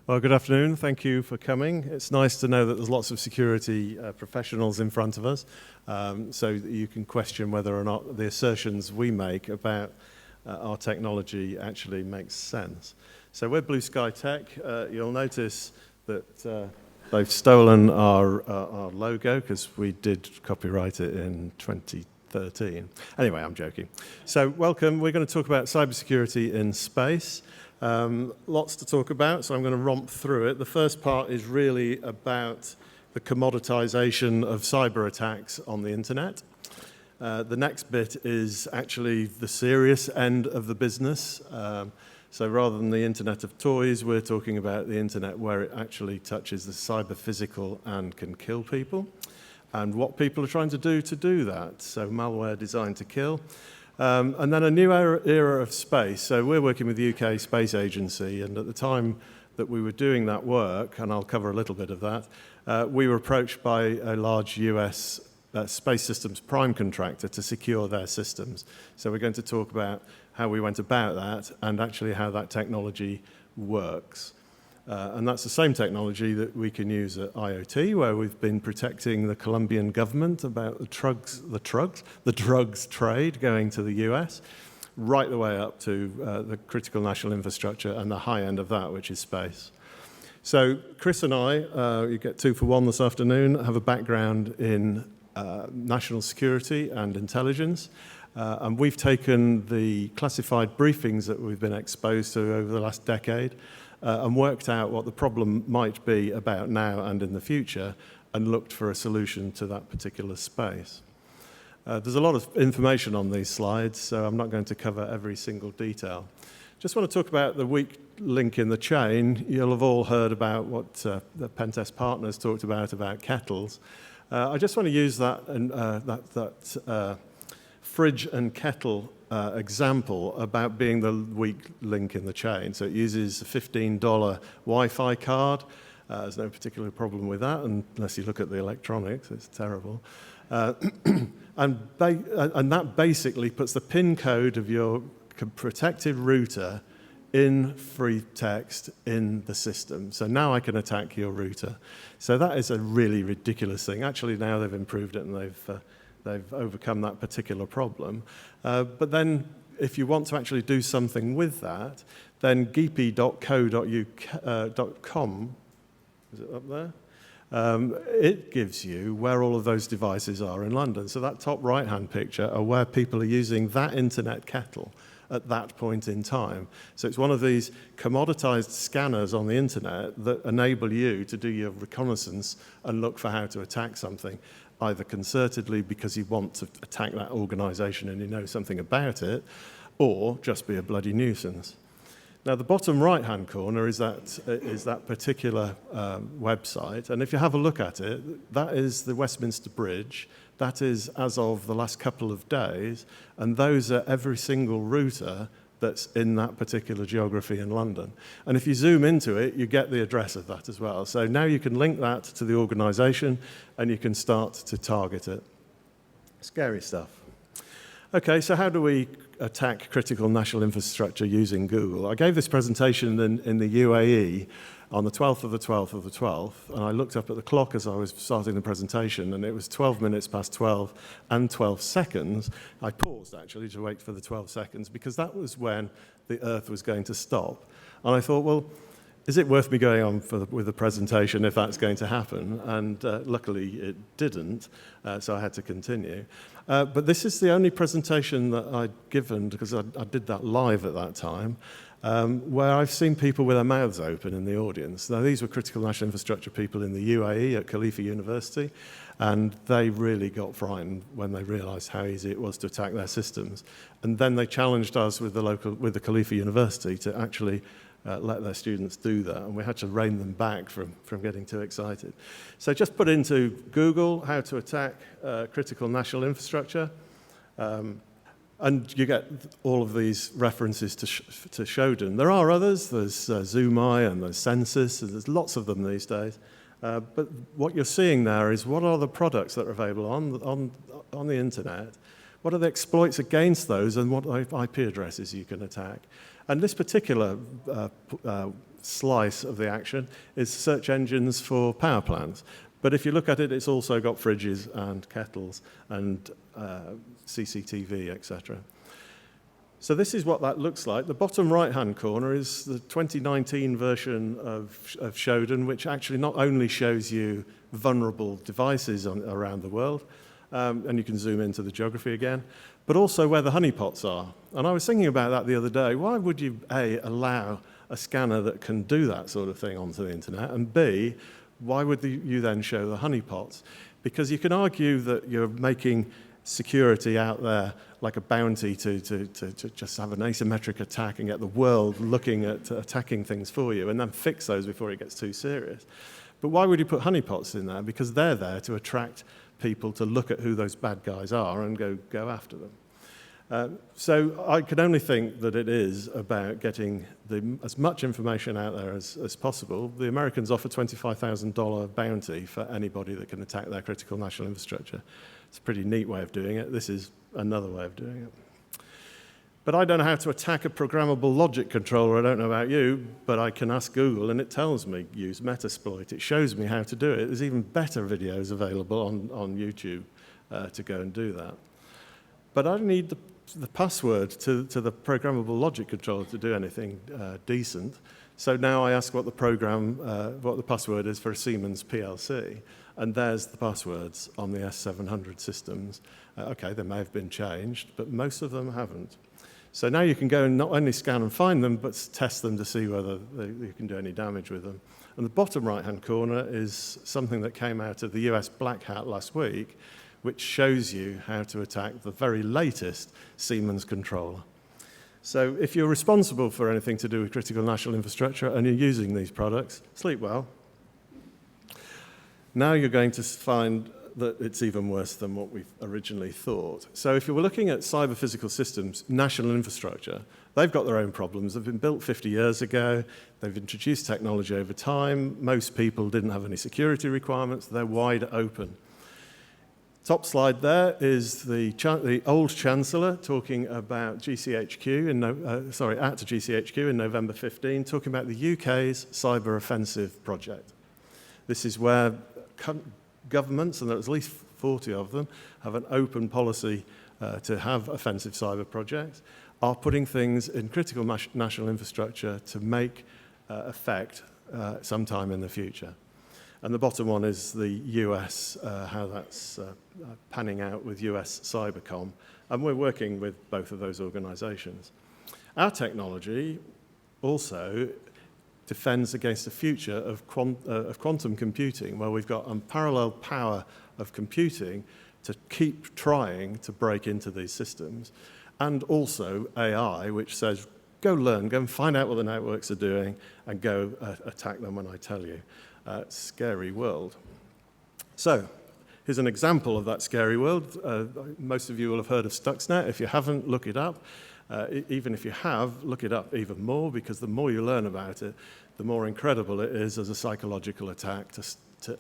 Well, good afternoon. Thank you for coming. It's nice to know that there's lots of security professionals in front of us, so that you can question whether or not the assertions we make about our technology actually makes sense. So we're Blueskytec. You'll notice that they've stolen our logo because we did copyright it in 2013. Anyway, I'm joking. So welcome. We're going to talk about cybersecurity in space. Lots to talk about, so I'm going to romp through it. The first part is really about the commoditization of cyber attacks on the internet. The next bit is actually the serious end of the business. So rather than the internet of toys, we're talking about the internet where it actually touches the cyber physical and can kill people, and what people are trying to do that. So malware designed to kill. And then a new era of space. So we're working with the UK Space Agency, and at the time that we were doing that work, and I'll cover a little bit of that, we were approached by a large US space systems prime contractor to secure their systems. So we're going to talk about how we went about that and actually how that technology works. And that's the same technology that we can use at IoT, where we've been protecting the Colombian government about the drugs trade going to the US, right the way up to the critical national infrastructure and the high end of that, which is space. So Chris and I, you get 2 for 1 this afternoon, have a background in national security and intelligence. And we've taken the classified briefings that we've been exposed to over the last decade and worked out what the problem might be about now and in the future, and looked for a solution to that particular space. There's a lot of information on these slides, so I'm not going to cover every single detail. Just want to talk about the weak link in the chain. You'll have all heard about what the Pentest partners talked about kettles. I just want to use that fridge and kettle example about being the weak link in the chain. So it uses a $15 Wi-Fi card. There's no particular problem with that, unless you look at the electronics. It's terrible. And that basically puts the PIN code of your protected router in free text in the system. So now I can attack your router. So that is a really ridiculous thing. Actually, now they've improved it and they've overcome that particular problem. But then if you want to actually do something with that, then geepy.co.com, is it up there? It gives you where all of those devices are in London. So that top right-hand picture are where people are using that internet kettle at that point in time. So it's one of these commoditized scanners on the internet that enable you to do your reconnaissance and look for how to attack something, either concertedly because you want to attack that organization and you know something about it, or just be a bloody nuisance. Now, the bottom right-hand corner is that particular website, and if you have a look at it, that is the Westminster Bridge. That is as of the last couple of days, and those are every single router that's in that particular geography in London. And if you zoom into it, you get the address of that as well. So now you can link that to the organization, and you can start to target it. Scary stuff. Okay, so how do we attack critical national infrastructure using Google? I gave this presentation in the UAE on the 12th of the 12th of the 12th, and I looked up at the clock as I was starting the presentation, and it was 12 minutes past 12 and 12 seconds. I paused, actually, to wait for the 12 seconds, because that was when the Earth was going to stop. And I thought, well, is it worth me going on with the presentation if that's going to happen? And luckily, it didn't, so I had to continue. But this is the only presentation that I'd given, because I did that live at that time, where I've seen people with their mouths open in the audience. Now, these were critical national infrastructure people in the UAE at Khalifa University, and they really got frightened when they realized how easy it was to attack their systems. And then they challenged us with the Khalifa University to actually let their students do that, and we had to rein them back from getting too excited. So just put into Google how to attack critical national infrastructure, and you get all of these references to Shodan. There are others. There's Zoomeye and there's Census, and there's lots of them these days. But what you're seeing there is what are the products that are available on the internet What are the exploits against those, and what IP addresses you can attack? And this particular slice of the action is search engines for power plants. But if you look at it, it's also got fridges and kettles and CCTV, etc. So this is what that looks like. The bottom right-hand corner is the 2019 version of Shodan, which actually not only shows you vulnerable devices around the world, and you can zoom into the geography again, but also where the honeypots are. And I was thinking about that the other day. Why would you, A, allow a scanner that can do that sort of thing onto the internet, and B, why would you then show the honeypots? Because you can argue that you're making security out there like a bounty to just have an asymmetric attack and get the world looking at attacking things for you and then fix those before it gets too serious. But why would you put honeypots in there? Because they're there to attract people to look at who those bad guys are and go after them. So I can only think that it is about getting as much information out there as possible. The Americans offer $25,000 bounty for anybody that can attack their critical national infrastructure. It's a pretty neat way of doing it. This is another way of doing it. But I don't know how to attack a programmable logic controller. I don't know about you, but I can ask Google and it tells me use Metasploit. It shows me how to do it. There's even better videos available on YouTube to go and do that. But I need the password to the programmable logic controller to do anything decent. So now I ask what the password is for a Siemens PLC, and there's the passwords on the S700 systems. Okay, they may have been changed, but most of them haven't. So now you can go and not only scan and find them, but test them to see whether you can do any damage with them. And the bottom right-hand corner is something that came out of the US Black Hat last week, which shows you how to attack the very latest Siemens controller. So if you're responsible for anything to do with critical national infrastructure and you're using these products, sleep well. Now you're going to find that it's even worse than what we originally thought. So if you were looking at cyber physical systems, national infrastructure, they've got their own problems. They've been built 50 years ago. They've introduced technology over time. Most people didn't have any security requirements. They're wide open. Top slide there is the old Chancellor talking about GCHQ, at GCHQ in November 15, talking about the UK's cyber offensive project. This is where governments, and there are at least 40 of them, have an open policy to have offensive cyber projects, are putting things in critical national infrastructure to make effect sometime in the future. And the bottom one is the US, how that's panning out with US Cybercom. And we're working with both of those organizations. Our technology also defends against the future of quantum computing, where we've got unparalleled power of computing to keep trying to break into these systems. And also AI, which says, go learn, go and find out what the networks are doing, and go attack them when I tell you. Scary world. So here's an example of that scary world. Most of you will have heard of Stuxnet. If you haven't, look it up. Even if you have, look it up even more, because the more you learn about it, the more incredible it is as a psychological attack.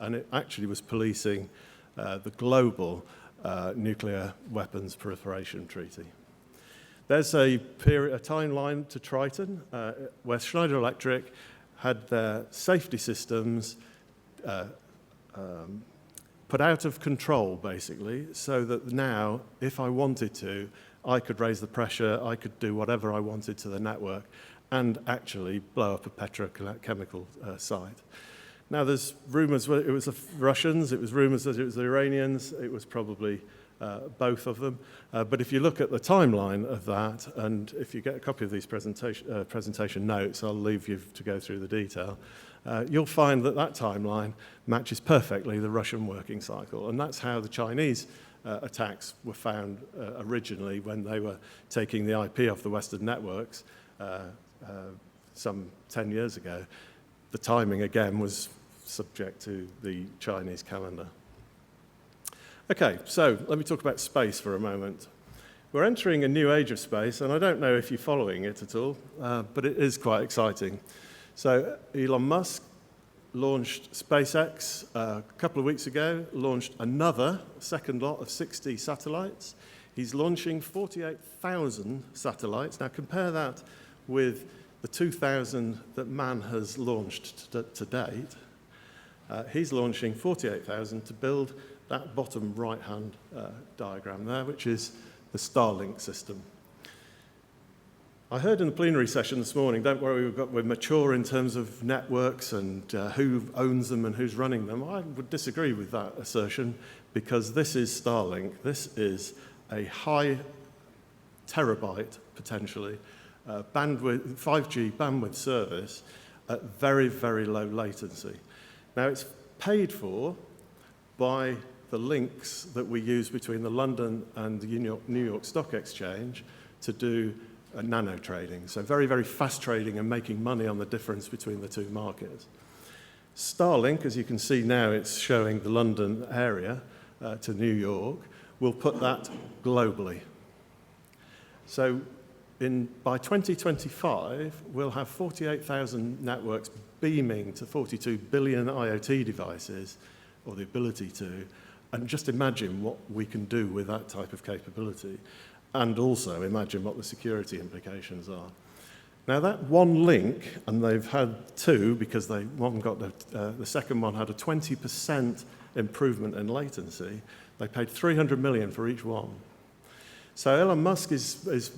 And it actually was policing the global nuclear weapons proliferation treaty. There's a timeline to Triton, where Schneider Electric had their safety systems put out of control, basically, so that now, if I wanted to, I could raise the pressure, I could do whatever I wanted to the network, and actually blow up a petrochemical site. Now, there's rumors it was the Russians, it was rumors that it was the Iranians, it was probably both of them. But if you look at the timeline of that, and if you get a copy of these presentation notes, I'll leave you to go through the detail, you'll find that that timeline matches perfectly the Russian working cycle. And that's how the Chinese attacks were found originally, when they were taking the IP off the Western networks some 10 years ago. The timing, again, was subject to the Chinese calendar. Okay, so let me talk about space for a moment. We're entering a new age of space, and I don't know if you're following it at all, but it is quite exciting. So Elon Musk launched SpaceX a couple of weeks ago, launched another second lot of 60 satellites. He's launching 48,000 satellites. Now compare that with the 2,000 that man has launched to date. He's launching 48,000 to build that bottom right-hand diagram there, which is the Starlink system. I heard in the plenary session this morning, don't worry, we're mature in terms of networks and who owns them and who's running them. I would disagree with that assertion, because this is Starlink. This is a high terabyte, potentially, bandwidth, 5G bandwidth service at very, very low latency. Now, it's paid for by the links that we use between the London and the New York Stock Exchange to do nano trading. So very, very fast trading and making money on the difference between the two markets. Starlink, as you can see now, it's showing the London area to New York. We'll put that globally. So by 2025, we'll have 48,000 networks beaming to 42 billion IoT devices, or the ability to, and just imagine what we can do with that type of capability, and also imagine what the security implications are. Now that one link, and they've had two because the second one had a 20% improvement in latency. They paid 300 million for each one. So Elon Musk is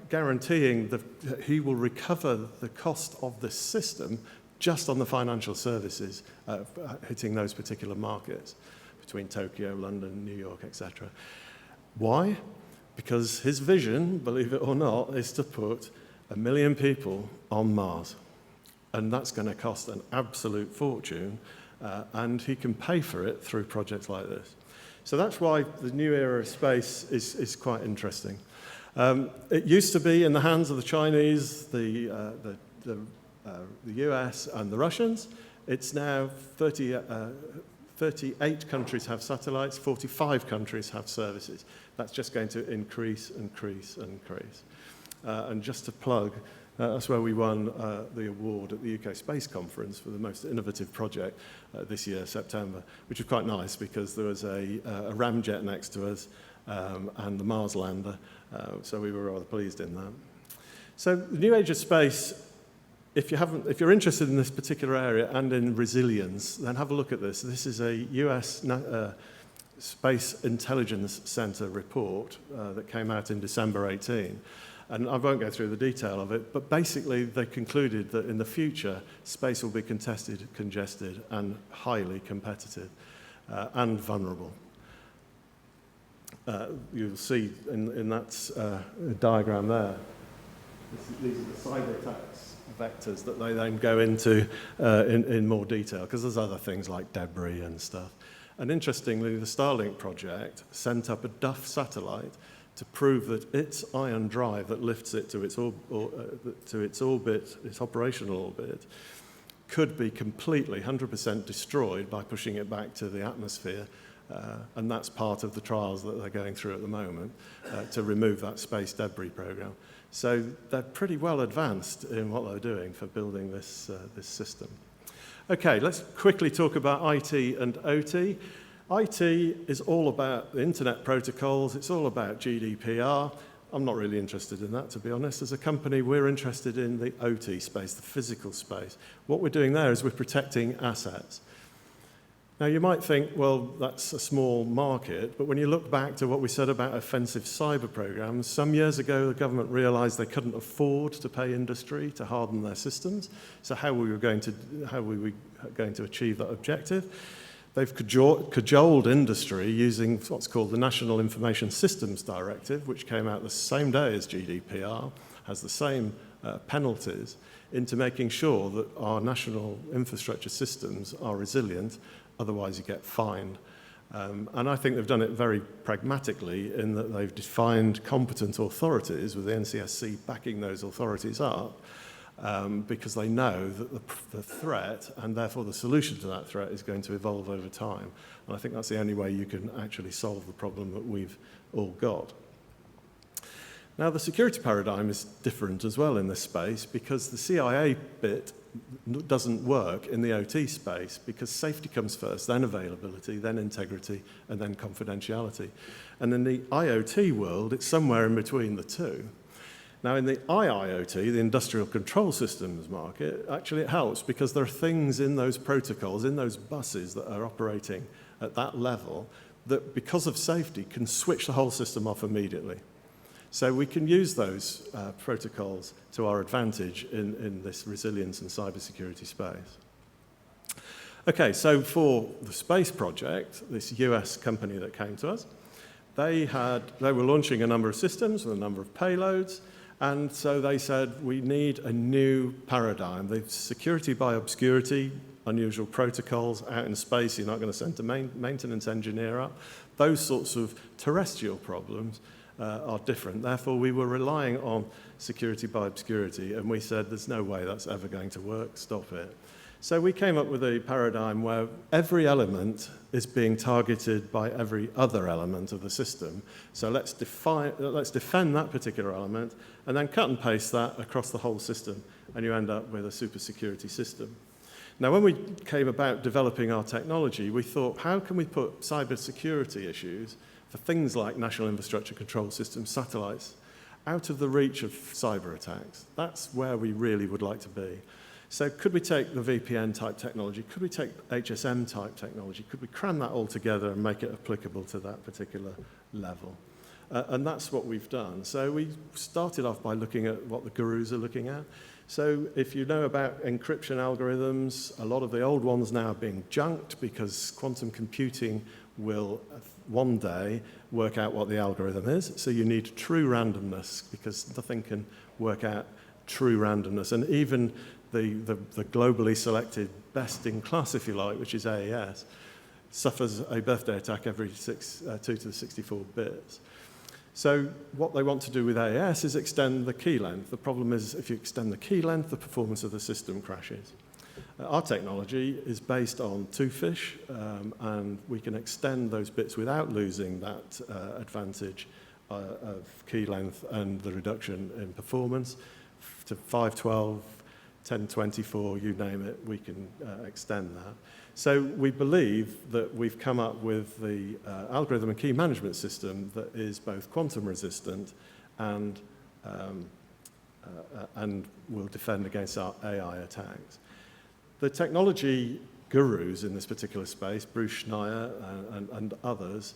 guaranteeing that he will recover the cost of this system just on the financial services hitting those particular markets between Tokyo, London, New York, etc. Why? Because his vision, believe it or not, is to put 1 million people on Mars. And that's going to cost an absolute fortune, and he can pay for it through projects like this. So that's why the new era of space is quite interesting. It used to be in the hands of the Chinese, the US, and the Russians. It's now 38 countries have satellites, 45 countries have services. That's just going to increase, increase, increase. And just to plug, that's where we won the award at the UK Space Conference for the most innovative project this year, September, which was quite nice because there was a ramjet next to us and the Mars lander, so we were rather pleased in that. So the new age of space, if you're interested in this particular area and in resilience, then have a look at this. This is a US Space Intelligence Center report that came out in December 18. And I won't go through the detail of it, but basically they concluded that in the future, space will be contested, congested, and highly competitive and vulnerable. You'll see in that diagram there, these are the cyber attacks vectors that they then go into in more detail, because there's other things like debris and stuff. And interestingly, the Starlink project sent up a Duff satellite to prove that its ion drive that lifts it to its orbit, its operational orbit, could be completely 100% destroyed by pushing it back to the atmosphere. And that's part of the trials that they're going through at the moment to remove that space debris program. So they're pretty well advanced in what they're doing for building this system. Okay, let's quickly talk about IT and OT. IT is all about the internet protocols. It's all about GDPR. I'm not really interested in that, to be honest. As a company, we're interested in the OT space, the physical space. What we're doing there is we're protecting assets. Now, you might think, well, that's a small market, but when you look back to what we said about offensive cyber programs, some years ago, the government realized they couldn't afford to pay industry to harden their systems. So how were we going to achieve that objective? They've cajoled industry using what's called the National Information Systems Directive, which came out the same day as GDPR, has the same penalties, into making sure that our national infrastructure systems are resilient, otherwise you get fined. And I think they've done it very pragmatically in that they've defined competent authorities with the NCSC backing those authorities up, because they know that the threat and therefore the solution to that threat is going to evolve over time. And I think that's the only way you can actually solve the problem that we've all got. Now, the security paradigm is different as well in this space, because the CIA bit doesn't work in the OT space because safety comes first, then availability, then integrity, and then confidentiality. And in the IoT world, it's somewhere in between the two. Now, in the IIoT, the industrial control systems market, actually it helps because there are things in those protocols, in those buses that are operating at that level that, because of safety, can switch the whole system off immediately. So we can use those protocols to our advantage in this resilience and cybersecurity space. Okay, so for the space project, this US company that came to us, they were launching a number of systems with a number of payloads, and so they said, we need a new paradigm. The security by obscurity, unusual protocols out in space, you're not going to send a maintenance engineer up. Those sorts of terrestrial problems are different. Therefore, we were relying on security by obscurity, and we said, there's no way that's ever going to work, stop it. So we came up with a paradigm where every element is being targeted by every other element of the system. So let's defend that particular element, and then cut and paste that across the whole system, and you end up with a super security system. Now, when we came about developing our technology, we thought, how can we put cybersecurity issues for things like national infrastructure control systems, satellites, out of the reach of cyber attacks? That's where we really would like to be. So could we take the VPN type technology? Could we take HSM type technology? Could we cram that all together and make it applicable to that particular level? And that's what we've done. So we started off by looking at what the gurus are looking at. So if you know about encryption algorithms, a lot of the old ones now are being junked because quantum computing will one day work out what the algorithm is. So you need true randomness because nothing can work out true randomness. And even the globally selected best in class, if you like, which is AES, suffers a birthday attack every 2 to the 64 bits. So what they want to do with AES is extend the key length. The problem is if you extend the key length, the performance of the system crashes. Our technology is based on two-fish, and we can extend those bits without losing that advantage of key length and the reduction in performance to 512, 1024, you name it, we can extend that. So we believe that we've come up with the algorithm and key management system that is both quantum resistant and will defend against our AI attacks. The technology gurus in this particular space, Bruce Schneier and others,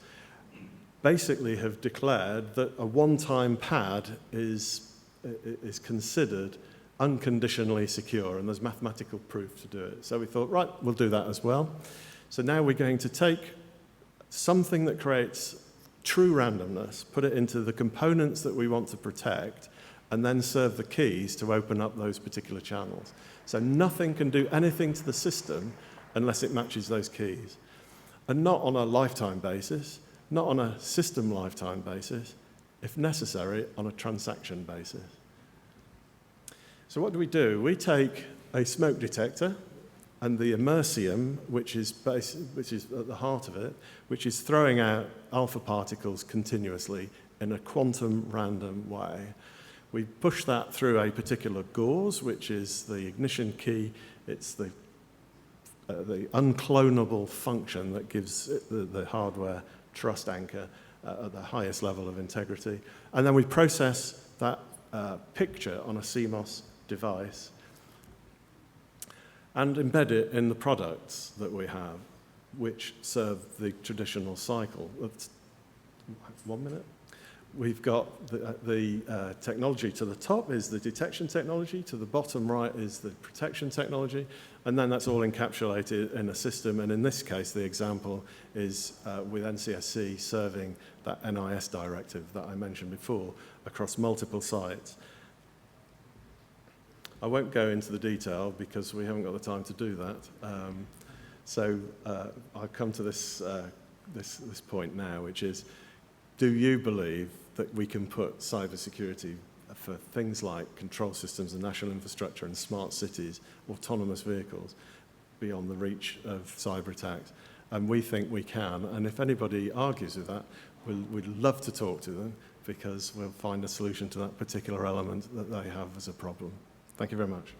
basically have declared that a one-time pad is considered unconditionally secure, and there's mathematical proof to do it. So we thought, right, we'll do that as well. So now we're going to take something that creates true randomness, put it into the components that we want to protect, and then serve the keys to open up those particular channels. So nothing can do anything to the system unless it matches those keys. And not on a lifetime basis, not on a system lifetime basis, if necessary, on a transaction basis. So what do? We take a smoke detector and the immersium, which is at the heart of it, which is throwing out alpha particles continuously in a quantum random way. We push that through a particular gauze, which is the ignition key. It's the unclonable function that gives the hardware trust anchor at the highest level of integrity. And then we process that picture on a CMOS device and embed it in the products that we have, which serve the traditional cycle. 1 minute. We've got the technology to the top is the detection technology, to the bottom right is the protection technology, and then that's all encapsulated in a system. And in this case, the example is with NCSC serving that NIS directive that I mentioned before across multiple sites. I won't go into the detail because we haven't got the time to do that. So I'll come to this point now, which is, do you believe that we can put cybersecurity for things like control systems and national infrastructure and smart cities, autonomous vehicles, beyond the reach of cyber attacks? And we think we can. And if anybody argues with that, we'd love to talk to them because we'll find a solution to that particular element that they have as a problem. Thank you very much.